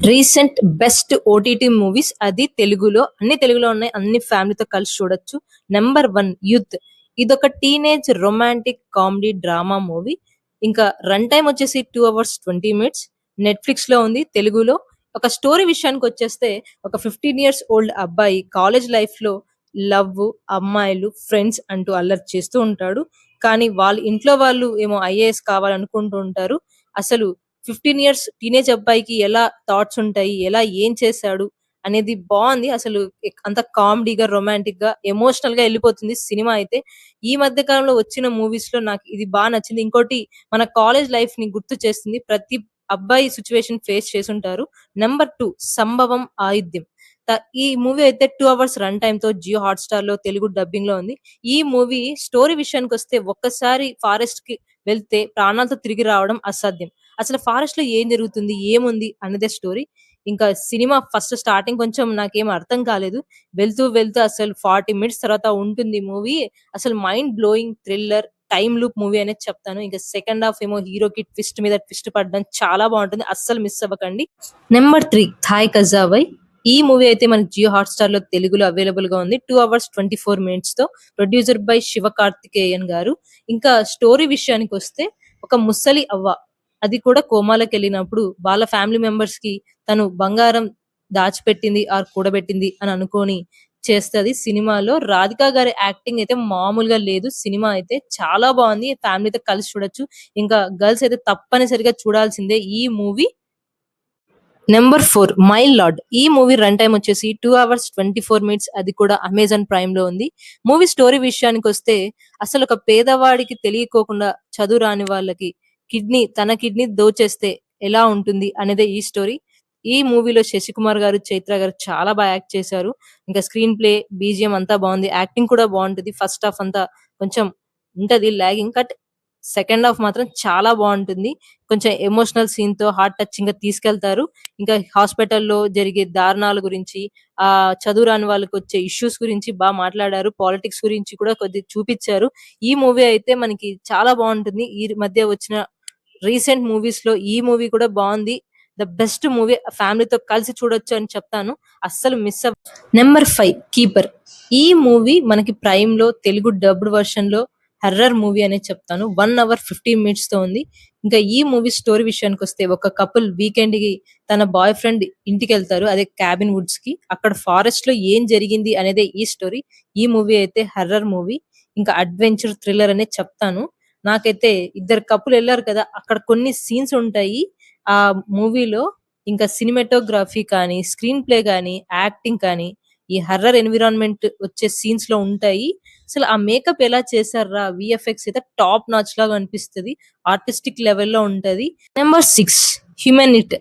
Recent best OTT movies అది తెలుగులో అన్ని తెలుగులో ఉన్నాయి. అన్ని ఫ్యామిలీతో కలిసి చూడొచ్చు. Number 1 youth. ఇదొక teenage romantic comedy drama movie. ఇంకా రన్ టైమ్ వచ్చేసి 2 అవర్స్ 20 మినిట్స్. నెట్‌ఫ్లిక్స్ లో ఉంది తెలుగులో. ఒక స్టోరీ విషయానికి వచ్చేస్తే ఒక 15 ఇయర్స్ ఓల్డ్ అబ్బాయి కాలేజ్ లైఫ్ లో లవ్, అమ్మాయిలు, ఫ్రెండ్స్ అంటూ అల్లరి చేస్తూ ఉంటాడు. కానీ వాళ్ళ ఇంట్లో వాళ్ళు ఏమో ఐఏఎస్ కావాలనుకుంటూ ఉంటారు. అసలు 15 ఇయర్స్ టీనేజ్ అబ్బాయికి ఎలా థాట్స్ ఉంటాయి? ఎలా ఏం చేశాడు? అనేది బావుంది. అసలు అంత కామెడీగా, రొమాంటిక్‌గా, ఎమోషనల్‌గా ఎళ్ళిపోతుంది సినిమా అయితే. ఈ మధ్య కాలంలో వచ్చిన మూవీస్‌లో నాకు ఇది నచ్చింది. ఇంకోటి మన కాలేజ్ లైఫ్‌ని గుర్తు చేస్తుంది. ప్రతి అబ్బాయి సిట్యుయేషన్ ఫేస్ చేసుంటారు. నంబర్ 2 సంభవం ఆయుధ్యం. ఈ మూవీ అయితే 2 అవర్స్ రన్ టైమ్‌తో జియో హాట్‌స్టార్‌లో తెలుగు డబ్బింగ్‌లో ఉంది. ఈ మూవీ స్టోరీ విషయానికొస్తే ఒక్కసారి ఫారెస్ట్‌కి వెళ్తే ప్రాణాలతో తిరిగి రావడం అసాధ్యం. అసలు ఫారెస్ట్‌లో ఏం జరుగుతుంది? ఏముంది? అన్నదే స్టోరీ. ఇంకా సినిమా ఫస్ట్ స్టార్టింగ్ కొంచెం నాకేం అర్థం కాలేదు. వెళ్తూ అసలు 40 మినిట్స్ తర్వాత ఉంటుంది మూవీ. అసలు mind blowing thriller, time loop movie అనే చెప్తాను. ఇంకా సెకండ్ హాఫ్ ఏమో హీరోకి ట్విస్ట్ మీద ట్విస్ట్ పడడం చాలా బావుంటుంది. అస్సలు మిస్ అవ్వకండి. నెంబర్ 3 థాయ్ కజావై. ఈ మూవీ అయితే మనకి జియో హాట్‌స్టార్‌లో తెలుగులో అవైలబుల్‌గా ఉంది. 2 అవర్స్ 24 మినిట్స్‌తో ప్రొడ్యూసర్ బై శివకార్తికేయన్ గారు. ఇంకా స్టోరీ విషయానికొస్తే ఒక ముసలి అవ్వ అది కూడా కోమాలోకెళ్ళినప్పుడు వాళ్ళ ఫ్యామిలీ మెంబర్స్‌కి తను బంగారం దాచిపెట్టింది ఆర్ కూడబెట్టింది అని అనుకోని చేస్తది. సినిమాలో రాధిక గారి యాక్టింగ్ అయితే మామూలుగా లేదు. సినిమా అయితే చాలా బావుంది. ఫ్యామిలీతో కలిసి చూడొచ్చు. ఇంకా గర్ల్స్ అయితే తప్పనిసరిగా చూడాల్సిందే ఈ మూవీ. Number 4 my lord. ఈ మూవీ రన్ టైమ్ వచ్చేసి 2 అవర్స్ 24 మినిట్స్. అది కూడా అమెజాన్ ప్రైమ్ లో ఉంది. మూవీ స్టోరీ విషయానికొస్తే అసలు ఒక పేదవాడికి తెలియకోకుండా చదువు రాని వాళ్ళకి తన కిడ్నీ దోచేస్తే ఎలా ఉంటుంది అనేదే ఈ స్టోరీ. ఈ మూవీలో శశికుమార్ గారు, చైత్ర గారు చాలా యాక్ట్ చేశారు. ఇంకా స్క్రీన్ ప్లే, బీజీఎం అంతా బావుంది. యాక్టింగ్ కూడా బావుంటది. ఫస్ట్ హాఫ్ అంతా కొంచెం ఉంటది లాగింగ్. సెకండ్ హాఫ్ మాత్రం చాలా బావుంటుంది. కొంచెం ఎమోషనల్ సీన్‌తో హార్ట్ టచింగ్‌గా తీసుకెళ్తారు. ఇంకా హాస్పిటల్‌లో జరిగే దారుణాల గురించి, చదువు రాని వాళ్ళకొచ్చే ఇష్యూస్ గురించి మాట్లాడారు. పాలిటిక్స్ గురించి కూడా కొద్దిగా చూపిచ్చారు. ఈ మూవీ అయితే మనకి చాలా బావుంటుంది. ఈ మధ్య వచ్చిన రీసెంట్ మూవీస్‌లో ఈ మూవీ కూడా బావుంది. ద బెస్ట్ మూవీ ఫ్యామిలీతో కలిసి చూడొచ్చు అని చెప్తాను. అస్సలు మిస్ అవ్ నంబర్ 5 కీపర్. ఈ మూవీ మనకి ప్రైమ్‌లో తెలుగు డబ్డ్ వెర్షన్‌లో హర్రర్ మూవీ అనే చెప్తాను. 1 అవర్ 15 మినిట్స్‌తో ఉంది. ఇంకా ఈ మూవీ స్టోరీ విషయానికొస్తే ఒక కపుల్ వీకెండ్‌కి తన బాయ్ ఫ్రెండ్ ఇంటికెళ్తారు. అదే క్యాబిన్ వుడ్స్‌కి. అక్కడ ఫారెస్ట్‌లో ఏం జరిగింది అనేదే ఈ స్టోరీ. ఈ మూవీ అయితే హర్రర్ మూవీ. ఇంకా అడ్వెంచర్ థ్రిల్లర్ అనే చెప్తాను. నాకైతే ఇద్దరు కపుల్ ఎళ్లారు కదా! అక్కడ కొన్ని సీన్స్ ఉంటాయి. ఆ మూవీలో ఇంకా సినిమాటోగ్రఫీ కానీ, స్క్రీన్ ప్లే గాని, యాక్టింగ్ కానీ, ఈ హర్రర్ ఎన్విరాన్మెంట్ వచ్చే సీన్స్ లో ఉంటాయి. అసలు ఆ మేకప్ ఎలా చేశార్రా! వీఎఫ్ఎక్స్ అయితే టాప్ నాచ్ లాగా అనిపిస్తది. ఆర్టిస్టిక్ లెవెల్‌లో ఉంటది. Number 6 human it.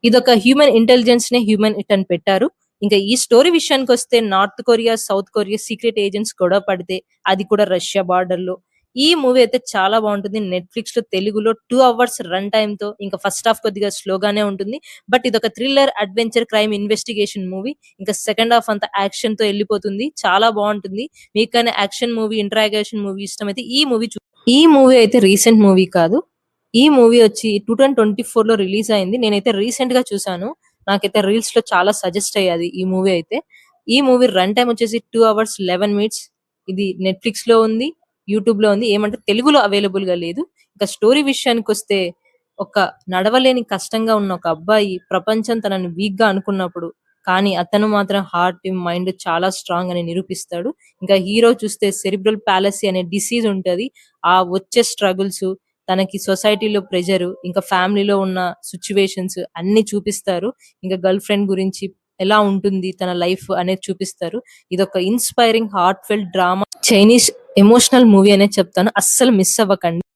ఇదొక హ్యూమన్ ఇంటెలిజెన్స్ నే హ్యూమన్ ఇట్ అని పెట్టారు. ఇంకా ఈ స్టోరీ విషయానికొస్తే north Korea, south Korea secret agents గొడవ పడితే అది కూడా రష్యా బార్డర్‌లో. ఈ మూవీ అయితే చాలా బావుంటుంది. నెట్‌ఫ్లిక్స్‌లో తెలుగులో 2 అవర్స్ రన్ టైమ్‌తో ఇంకా ఫస్ట్ హాఫ్ కొద్దిగా స్లోగానే ఉంటుంది. బట్ ఇదొక thriller, adventure, crime investigation movie. ఇంకా సెకండ్ హాఫ్ అంతా యాక్షన్‌తో ఎళ్ళిపోతుంది. చాలా బావుంటుంది. మీకు గాని యాక్షన్ మూవీ, ఇంట్రాగేషన్ మూవీ ఇష్టమైతే ఈ మూవీ అయితే రీసెంట్ మూవీ కాదు. ఈ మూవీ వచ్చి 2024లో రిలీజ్ అయింది. నేనైతే రీసెంట్ గా చూసాను. నాకైతే రీల్స్ లో చాలా సజెస్ట్ అయ్యాది ఈ మూవీ అయితే. ఈ మూవీ రన్ టైమ్ వచ్చేసి 2 అవర్స్ 11 మినిట్స్. ఇది నెట్‌ఫ్లిక్స్ లో ఉంది. యూట్యూబ్ లో ఉంది. ఏమంటే తెలుగులో అవైలబుల్ గా లేదు. ఇంకా స్టోరీ విషయానికొస్తే ఒక నడవలేని కష్టంగా ఉన్న ఒక అబ్బాయి ప్రపంచం తనని వీక్ గా అనుకున్నప్పుడు కానీ అతను మాత్రం హార్ట్, మైండ్ చాలా స్ట్రాంగ్ అని నిరూపిస్తాడు. ఇంకా హీరో చూస్తే సెరిబ్రల్ పాలసీ అనే డిసీజ్ ఉంటది. ఆ వచ్చే స్ట్రగుల్స్, తనకి సొసైటీలో ప్రెషర్, ఇంకా ఫ్యామిలీలో ఉన్న సిట్యుయేషన్స్ అన్ని చూపిస్తారు. ఇంకా గర్ల్ ఫ్రెండ్ గురించి ఎలా ఉంటుంది తన లైఫ్ అనేది చూపిస్తారు. ఇదొక inspiring heart felt drama Chinese emotional movie అనే చెప్తాను. అస్సలు మిస్ అవ్వకండి.